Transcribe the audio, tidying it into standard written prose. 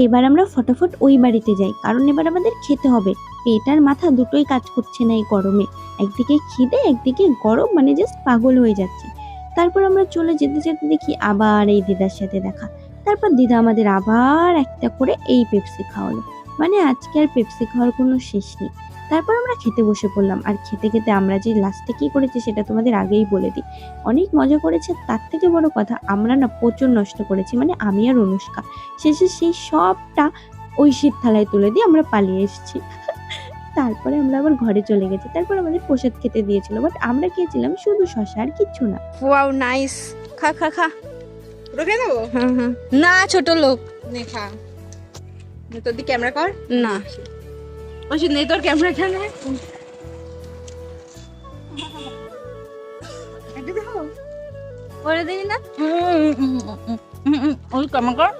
এবার আমরা ফটাফট ওই বাড়িতে যাই, কারণ এবার আমাদের খেতে হবে। পেট আর মাথা দুটোই কাজ করছে না এই গরমে। একদিকে খিদে, একদিকে গরম, মানে জাস্ট পাগল হয়ে যাচ্ছি। তারপর আমরা চলে যেতে যেতে দেখি আবার এই দিদার সাথে দেখা। তারপর দিদা আমাদের আবার একটা করে এই পেপসি খাওয়ালো। মানে আজকে আর পেপসি খাওয়ার কোনো শেষ নেই। তারপর আমরা খেতে বসে পড়লাম, আর খেতে খেতে আমরা যে লাস্টে কি করেছি সেটা তোমাদের আগেই বলে দিই। অনেক মজা করেছে, তার থেকে বড় কথা আমরা না প্রচুর নষ্ট করেছি, মানে আমি আর অনুষ্কা। শেষে সেই সবটা ঐশীর থালায় তুলে দিয়ে আমরা পালিয়ে এসেছি। তারপরে আমরা আবার ঘরে চলে গেছি। তারপর আমাদের প্রসাদ খেতে দিয়েছিল, বাট আমরা খেয়েছিলাম শুধু শশা আর কিচ্ছু না। ওয়াও নাইস, খা খা খা। রেখে দেবো না ছোট লোক, নে খা। তোর দিকে ক্যামেরা কর না ওষুধ নেই তোর ক্যামেরা কেন করে দিবি না। ওই কেমন কর